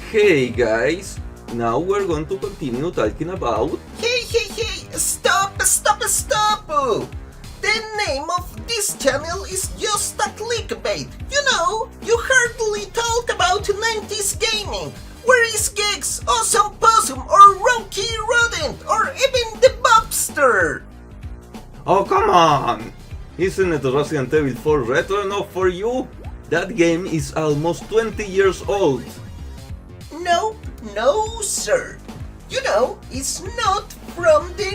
Hey guys, now we're going to continue talking about... Hey, stop! The name of this channel is just a clickbait. You know, you hardly talk about 90s gaming. Where is Gex, Awesome Possum, or Rocky Rodent, or even the Bobster? Oh come on! Isn't it Resident Evil 4 retro enough for you? That game is almost 20 years old. No sir. You know, it's not from the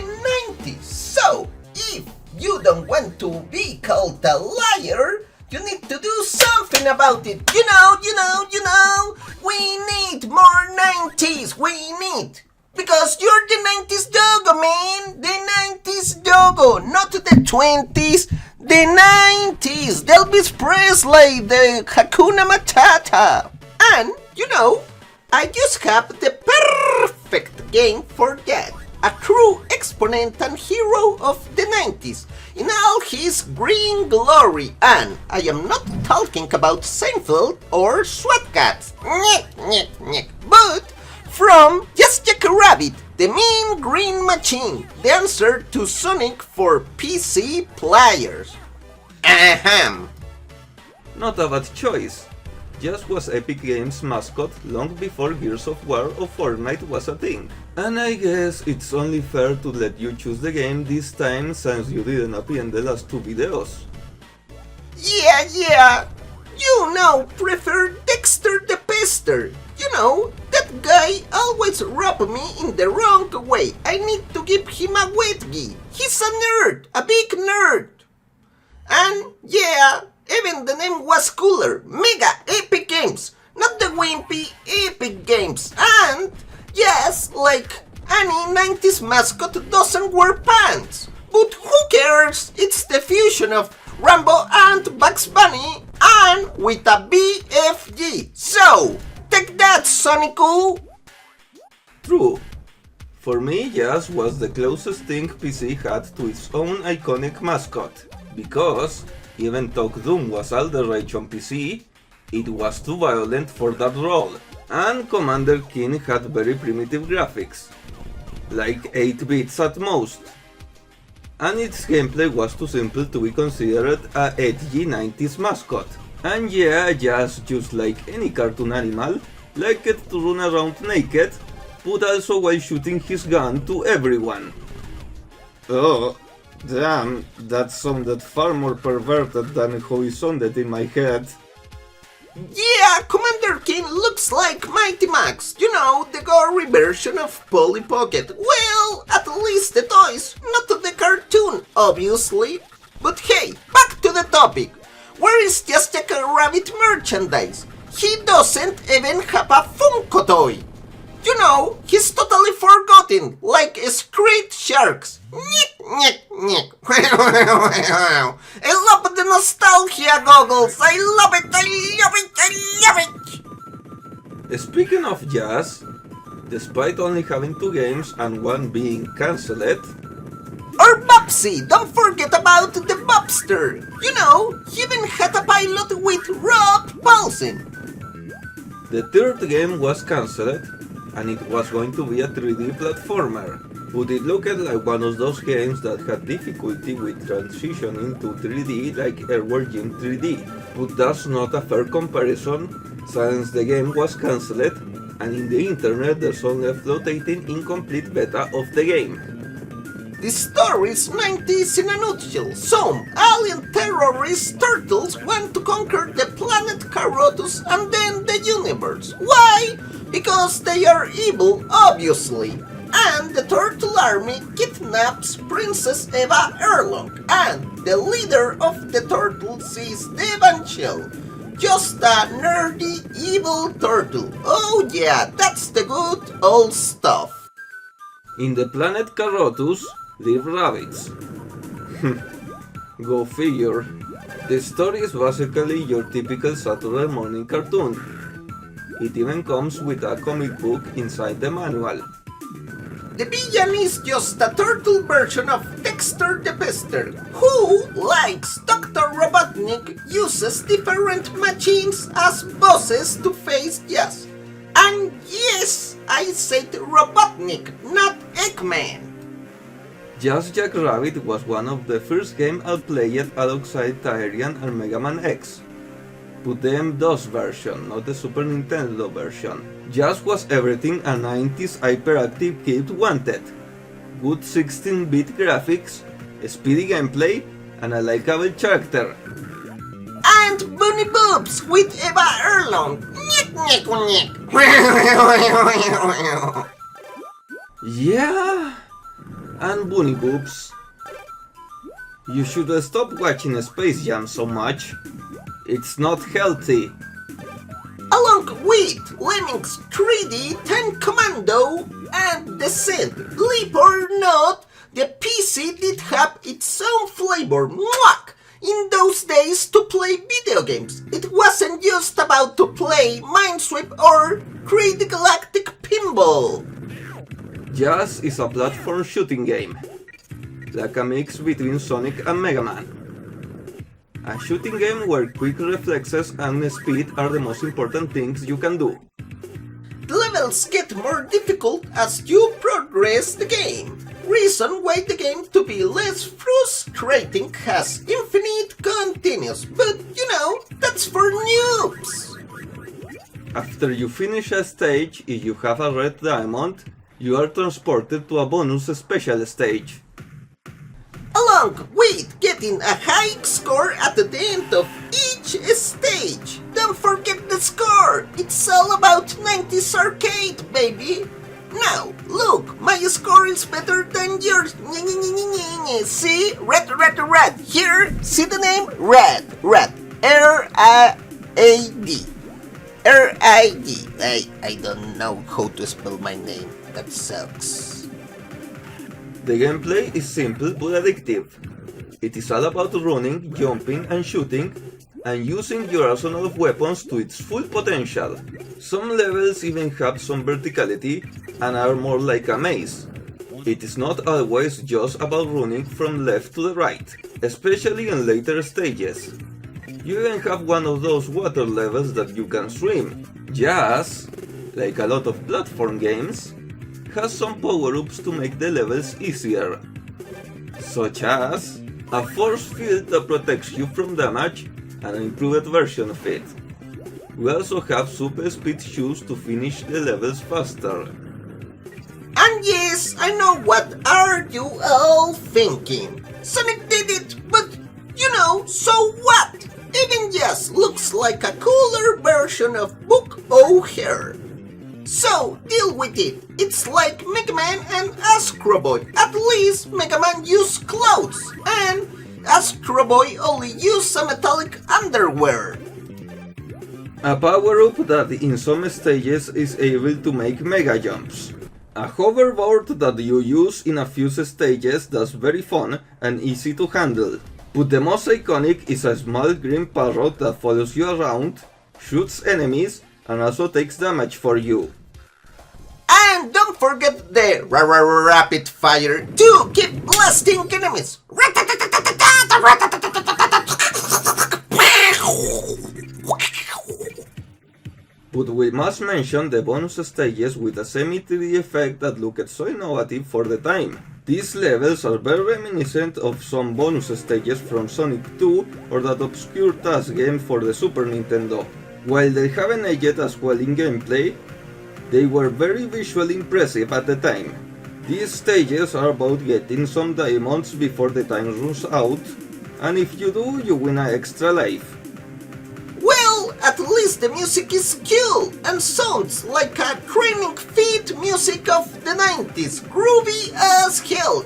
90s. So, if you don't want to be called a liar, you need to do something about it. You know. We need more 90s. Because you're the 90s doggo, man. The 90s doggo, not the 20s. The 90s. The Elvis Presley, the Hakuna Matata. And, you know, I just have the perfect game for that. A true exponent and hero of the 90s in all his green glory. And I am not talking about Seinfeld or SWAT Cats. But from Jackrabbit, the mean green machine, the answer to Sonic for PC players. Ahem. Not a bad choice. Just was Epic Games' mascot long before Gears of War or Fortnite was a thing. And I guess it's only fair to let you choose the game this time since you didn't appear in the last two videos. Yeah. You know, prefer Dexter the Pester. You know, that guy always rubbed me in the wrong way. I need to give him a wetgie. He's a nerd, a big nerd. And yeah, even the name was cooler. Mega Epic Games, not the wimpy Epic Games. And yes, like any 90s mascot doesn't wear pants. But who cares? It's the fusion of Rambo and Bugs Bunny and with a BFG. So, take that, Sonicu! True. For me, Jazz was the closest thing PC had to its own iconic mascot. Because, even though Doom was all the rage on PC, it was too violent for that role. And Commander Keen had very primitive graphics. Like 8 bits at most. And its gameplay was too simple to be considered a edgy 90s mascot. And yeah, just like any cartoon animal, liked to run around naked, but also while shooting his gun to everyone. Oh, damn, that sounded far more perverted than how it sounded in my head. Yeah, Commander Keen looks like Mighty Max, you know, the gory version of Polly Pocket. Well, at least the toys, not the cartoon, obviously. But hey, back to the topic. Where is just Jackrabbit merchandise? He doesn't even have a Funko toy. You know, he's totally forgotten, like Screed Sharks. Nyek. I love the nostalgia goggles. I love it. Speaking of Jazz, despite only having 2 games and one being cancelled, Or Bobsy, don't forget about the Bobster. You know, he even had a pilot with Rob Paulsen. the 3rd game was cancelled, and it was going to be a 3D platformer, but it looked like one of those games that had difficulty with transitioning to 3D like Airworld Gym 3D, but that's not a fair comparison since the game was cancelled and in the internet there's only a floating incomplete beta of the game. The story is 90s in a nutshell. Some alien terrorist turtles want to conquer the planet Carotus and then the universe. Why? Because they are evil, obviously. And the turtle army kidnaps Princess Eva Erlong, and the leader of the turtles is the Evangel. Just a nerdy, evil turtle. Oh yeah, that's the good old stuff. In the planet Carotus live rabbits. Go figure. The story is basically your typical Saturday morning cartoon. It even comes with a comic book inside the manual. The villain is just a turtle version of Dexter the Pester, who, like Dr. Robotnik, uses different machines as bosses to face Jazz. And yes, I said Robotnik, not Eggman. Just Jackrabbit was one of the first games I played alongside Tyrian and Mega Man X. But the M-DOS version, not the Super Nintendo version. Just was everything a 90s hyperactive kid wanted. Good 16-bit graphics, speedy gameplay, and a likable character. And Bunny Boobs with Eva Erlong. Nyek, nyek, nyek. Yeah, and Bunny Boobs. You should stop watching Space Jam so much. It's not healthy. Along with Lemmings 3D, Ten Commando, and Descent, believe or not, the PC did have its own flavor. Mwah! In those days, to play video games, it wasn't just about to play Minesweep or create the Galactic Pinball. Jazz is a platform shooting game, like a mix between Sonic and Mega Man. A shooting game where quick reflexes and speed are the most important things you can do. The levels get more difficult as you progress the game. Reason why the game to be less frustrating has infinite continues, but you know, that's for noobs. After you finish a stage, if you have a red diamond, you are transported to a bonus special stage. Along with getting a high score at the end of each stage. Don't forget the score, it's all about 90s arcade, baby. Now, look, my score is better than yours. See? Red. Here, see the name? Red. R-I-A-D. R-I-D. I don't know how to spell my name. That sucks. The gameplay is simple but addictive. It is all about running, jumping and shooting, and using your arsenal of weapons to its full potential. Some levels even have some verticality and are more like a maze. It is not always just about running from left to the right, especially in later stages. You even have one of those water levels that you can swim. Jazz, like a lot of platform games, has some power-ups to make the levels easier, such as a force field that protects you from damage and an improved version of it. We also have super speed shoes to finish the levels faster. And yes, I know what are you all thinking. Sonic did it, but you know, so what? Even Jazz looks like a cooler version of Book O'Hare. So, deal with it. It's like Mega Man and Astro Boy. At least Mega Man used clothes, and Astro Boy only used some metallic underwear. A power-up that in some stages is able to make mega jumps. A hoverboard that you use in a few stages that's very fun and easy to handle. But the most iconic is a small green parrot that follows you around, shoots enemies, and also takes damage for you. And don't forget the rapid fire to keep blasting enemies. But we must mention the bonus stages with a semi-3D effect that looked so innovative for the time. These levels are very reminiscent of some bonus stages from Sonic 2 or that obscure task game for the Super Nintendo. While they haven't aged as well in gameplay, they were very visually impressive at the time. These stages are about getting some diamonds before the time runs out, and if you do, you win an extra life. Well, at least the music is cool and sounds like a training feed music of the 90s, groovy as hell.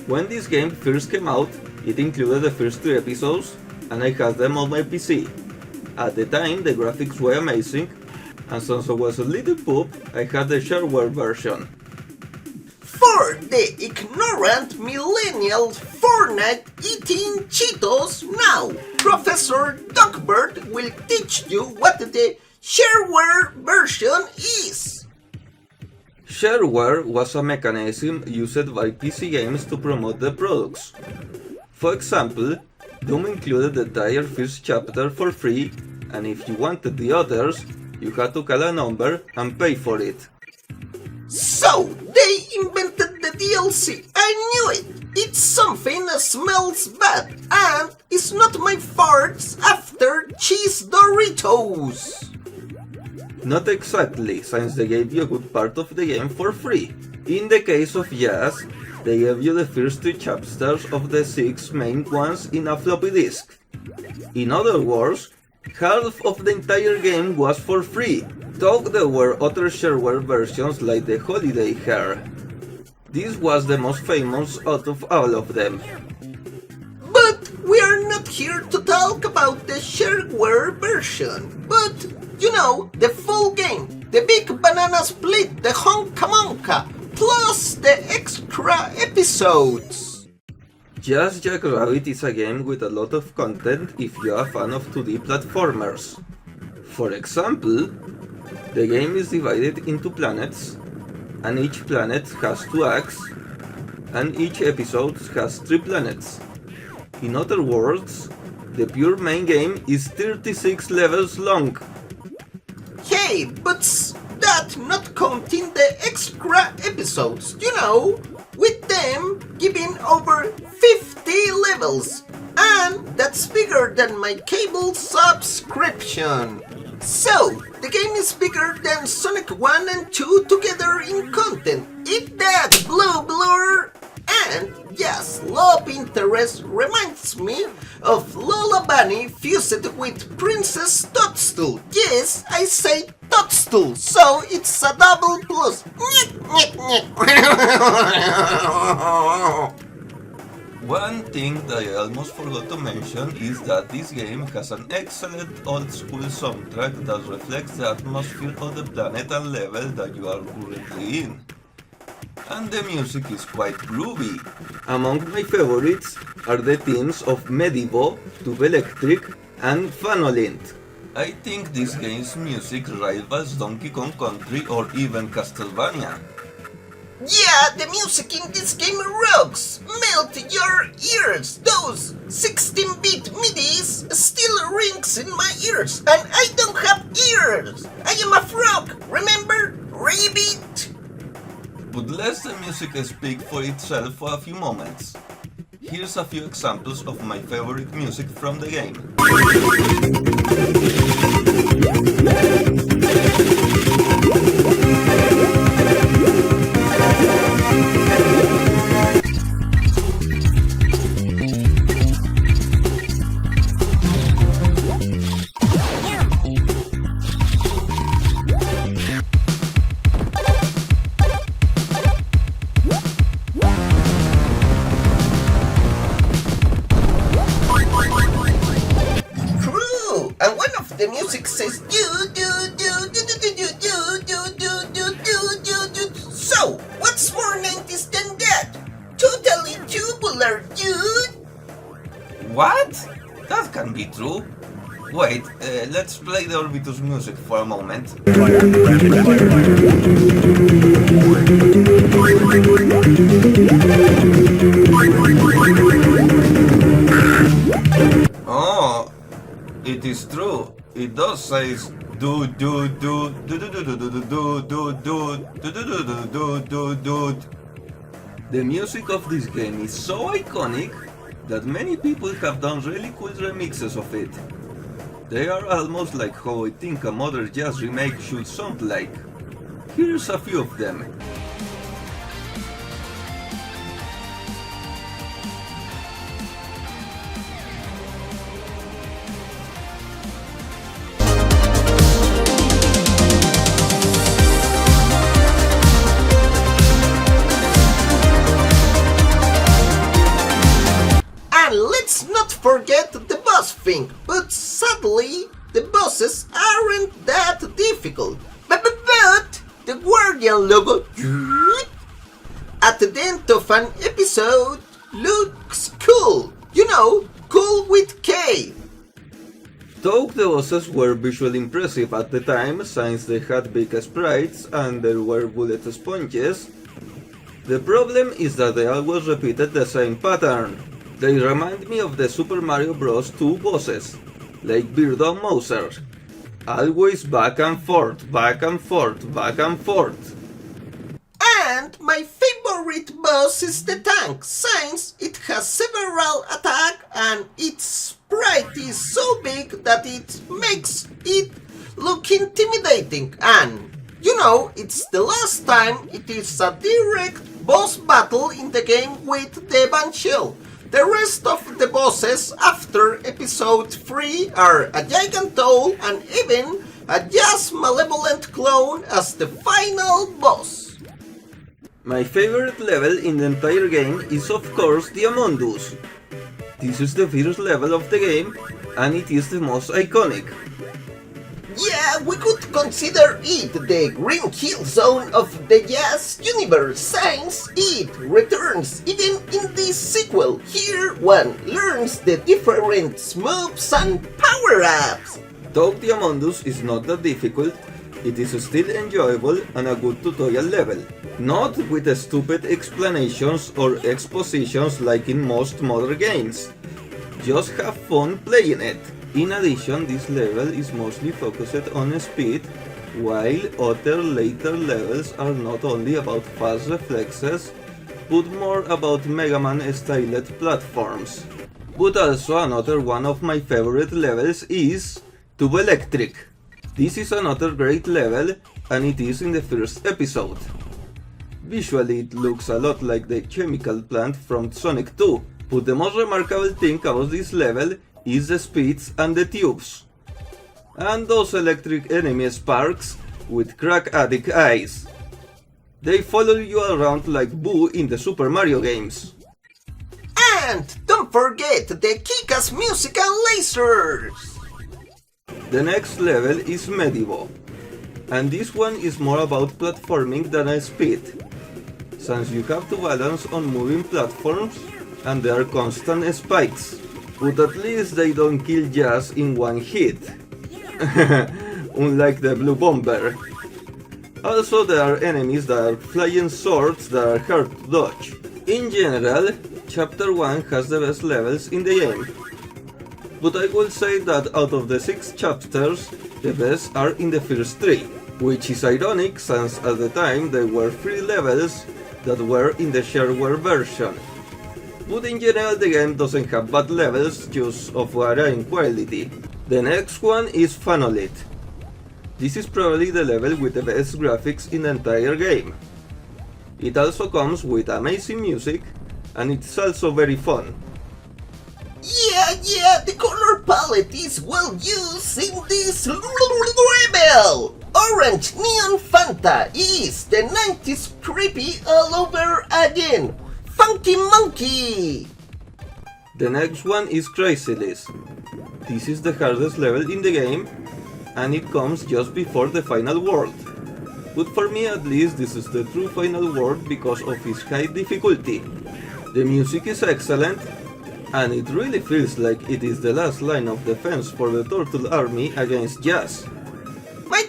When this game first came out, it included the first 3 episodes, and I had them on my PC. At the time, the graphics were amazing, and since I was a little pup, I had the shareware version. For the ignorant millennial Fortnite eating Cheetos, now Professor Duckbird will teach you what the shareware version is. Shareware was a mechanism used by PC games to promote their products. For example, Doom included the entire first chapter for free, and if you wanted the others, you had to call a number and pay for it. So, they invented the DLC. I knew it. It's something that smells bad, and it's not my farts after cheese Doritos. Not exactly, since they gave you a good part of the game for free. In the case of Jazz, they gave you the first 2 chapters of the 6 main ones in a floppy disk. In other words, half of the entire game was for free, though there were other shareware versions like the Holiday Hair. This was the most famous out of all of them. But we are not here to talk about the shareware version, but, you know, the full game, the big banana split, the honka monka, plus the extra episodes. Just Jackrabbit is a game with a lot of content if you're a fan of 2D platformers. For example, the game is divided into planets, and each planet has 2 acts, and each episode has 3 planets. In other words, the pure main game is 36 levels long. Hey, but that not counting the extra episodes, you know, with them giving over 50 levels, and that's bigger than my cable subscription. So, the game is bigger than Sonic 1 and 2 together in content. Eat that, Blue Blur! And, yes, love interest reminds me of Lola Bunny fused with Princess Toadstool. Yes, I say Toadstool, so it's a double plus. One thing that I almost forgot to mention is that this game has an excellent old-school soundtrack that reflects the atmosphere of the planet and level that you are currently in. And the music is quite groovy. Among my favorites are the themes of Medivo, Tube Electric, and Fanolint. I think this game's music rivals Donkey Kong Country or even Castlevania. Yeah, the music in this game rocks! Melt your ears! Those 16-bit MIDIs still rings in my ears, and I don't have ears! I am a frog, remember? Rabbit! But let the music speak for itself for a few moments. Here's a few examples of my favorite music from the game. The music says do. So, what's more 90s than that? Totally tubular, dude. What? That can't be true. Wait, let's play the Orbitus music for a moment. Oh, it is true. It does say do. The music of this game is so iconic that many people have done really cool remixes of it. They are almost like how I think a modern jazz remake should sound like. Here's a few of them. Let's not forget the boss thing, but sadly, the bosses aren't that difficult. But the Guardian logo at the end of an episode looks cool. You know, cool with K. Though the bosses were visually impressive at the time, since they had big sprites and there were bullet sponges, the problem is that they always repeated the same pattern. They remind me of the Super Mario Bros. 2 bosses, like Birdo and Mouser. Always back and forth, back and forth, back and forth. And my favorite boss is the tank, since it has several attacks and its sprite is so big that it makes it look intimidating. And, you know, it's the last time it is a direct boss battle in the game with the Banshee. The rest of the bosses after episode 3 are a giant owl and even a just malevolent clone as the final boss. My favorite level in the entire game is of course Diamondus. This is the first level of the game and it is the most iconic. Yeah, we could consider it the Green Hill Zone of the Jazz universe, since it returns even in this sequel. Here one learns the different moves and power-ups. Though Diamondus is not that difficult, it is still enjoyable and a good tutorial level. Not with the stupid explanations or expositions like in most modern games. Just have fun playing it. In addition, this level is mostly focused on speed, while other later levels are not only about fast reflexes, but more about Mega Man-styled platforms. But also another one of my favorite levels is Tube Electric. This is another great level, and it is in the first episode. Visually it looks a lot like the chemical plant from Sonic 2, but the most remarkable thing about this level is the speeds and the tubes. And those electric enemy sparks with crack addict eyes. They follow you around like Boo in the Super Mario games. And don't forget the kick-ass music and lasers! The next level is Medivo, and this one is more about platforming than a speed, since you have to balance on moving platforms and there are constant spikes, but at least they don't kill Jazz in one hit, unlike the Blue Bomber. Also there are enemies that are flying swords that are hard to dodge. In general, Chapter 1 has the best levels in the game. But I will say that out of the 6 chapters, the best are in the first 3, which is ironic since at the time there were 3 levels that were in the shareware version. But in general the game doesn't have bad levels, just of varying quality. The next one is Phanolith. This is probably the level with the best graphics in the entire game. It also comes with amazing music, and it's also very fun. Yeah, the color palette is well used in this level! Orange Neon Fanta is the 90s creepy all over again! Funky Monkey! The next one is Chrysalis. This is the hardest level in the game, and it comes just before the final world. But for me at least this is the true final world because of its high difficulty. The music is excellent, and it really feels like it is the last line of defense for the Turtle Army against Jazz. My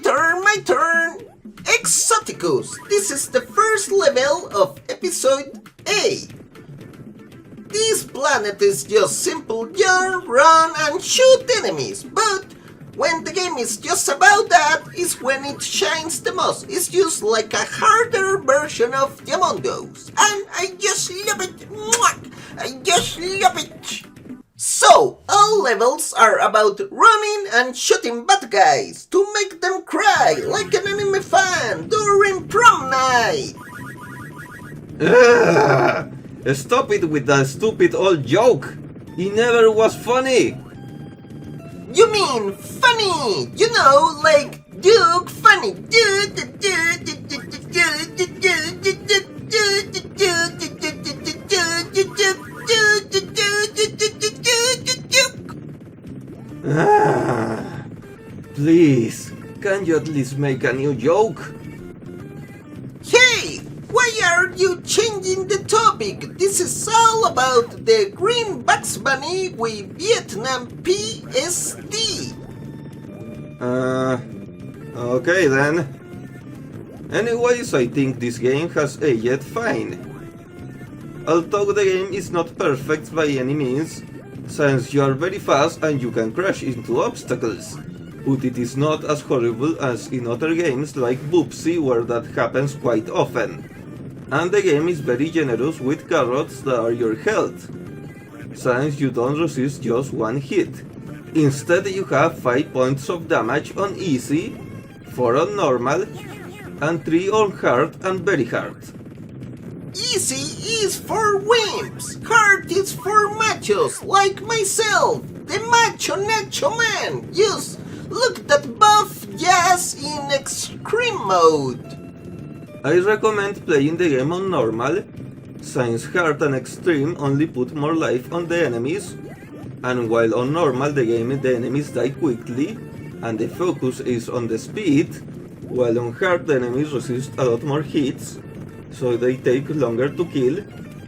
turn! Exoticus! This is the first level of episode A. This planet is just simple jump, run and shoot enemies, but when the game is just about that is when it shines the most. It's just like a harder version of Diamondos, and I just love it! Mwah! I just love it! So, all levels are about running and shooting bad guys to make them cry like an anime fan during prom night! Ugh! Stop it with that stupid old joke! It never was funny! You mean funny! You know, like Duke Funny! Please, can you at least make a new joke? Hey! Why are you changing the topic? This is all about the green Bugs Bunny with Vietnam PSD. Okay then. Anyways, I think this game has aged fine. Although the game is not perfect by any means, since you are very fast and you can crash into obstacles, but it is not as horrible as in other games like Boopsy where that happens quite often. And the game is very generous with carrots that are your health, since you don't resist just one hit. Instead you have 5 points of damage on easy, 4 on normal, and 3 on hard and very hard. Easy is for wimps, hard is for machos like myself, the macho nacho man. Yes, look that buff Jazz in extreme mode. I recommend playing the game on normal, since hard and extreme only put more life on the enemies, and while on normal the enemies die quickly, and the focus is on the speed, while on hard the enemies resist a lot more hits, so they take longer to kill,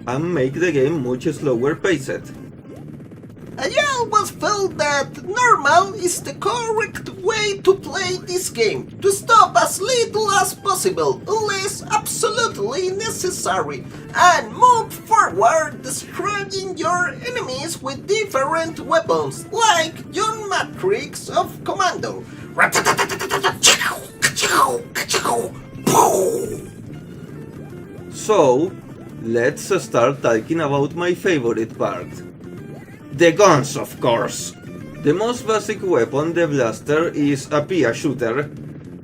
and make the game much slower paced. I always felt that normal is the correct way to play this game, to stop as little as possible, unless absolutely necessary, and move forward destroying your enemies with different weapons, like John Matrix of Commando. So, let's start talking about my favorite part. The guns, of course. The most basic weapon, the blaster, is a pea shooter,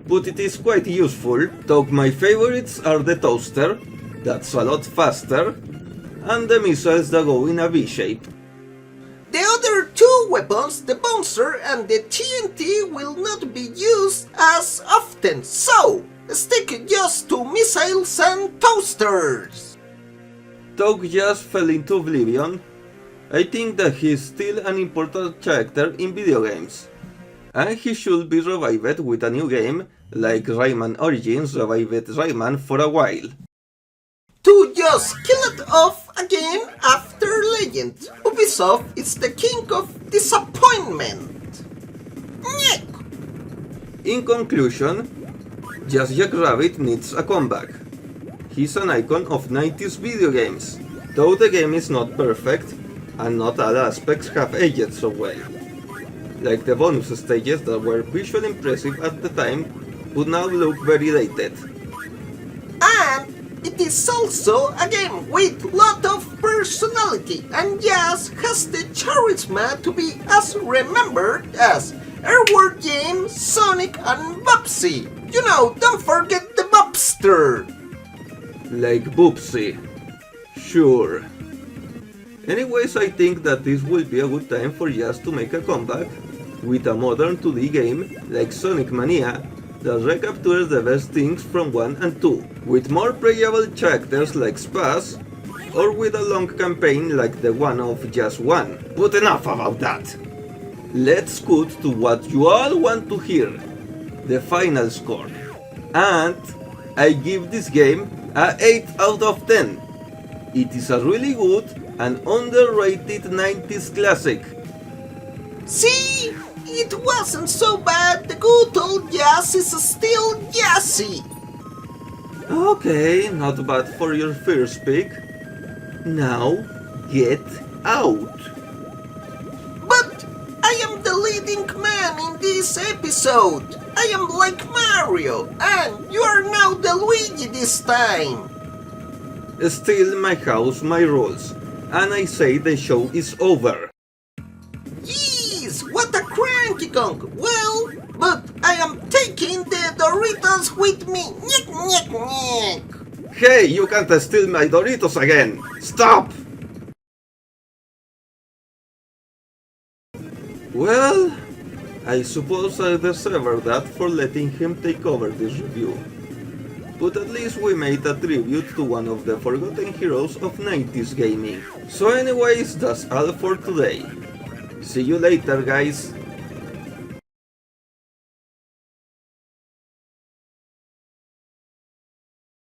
but it is quite useful, though my favorites are the toaster, that's a lot faster, and the missiles that go in a V shape. The other two weapons, the bouncer and the TNT, will not be used as often, so stick just to missiles and toasters. Though Jazz fell into oblivion, I think that he is still an important character in video games, and he should be revived with a new game, like Rayman Origins revived Rayman for a while. To just kill it off again after Legend, Ubisoft is the king of disappointment. Nyeh. In conclusion, Just Jackrabbit needs a comeback. He's an icon of 90s video games, though the game is not perfect, and not all aspects have aged so well. Like the bonus stages that were visually impressive at the time, but now look very dated. And it is also a game with lot of personality, and Jazz has the charisma to be as remembered as Airward Game, Sonic and Bubsy. You know, don't forget the Bobster! Like Boopsy. Sure. Anyways, I think that this will be a good time for Jazz to make a comeback with a modern 2D game like Sonic Mania that recaptures the best things from 1 and 2, with more playable characters like Spaz, or with a long campaign like the one of Jazz 1. But enough about that! Let's cut to what you all want to hear, the final score. And I give this game a 8 out of 10. It is a really good and underrated 90s classic. See? It wasn't so bad, the good old Jazz is still jazzy. Okay, not bad for your first pick. Now, get out. But I am the leading man in this episode. I am like Mario, and you are now the Luigi this time. Still my house, my rules. And I say the show is over. Jeez, what a cranky conk. Well, but I am taking the Doritos with me. Nyek, nyek, nyek. Hey, you can't steal my Doritos again! Stop! Well, I suppose I deserve that for letting him take over this review. But at least we made a tribute to one of the forgotten heroes of 90s gaming. So anyways, that's all for today. See you later, guys!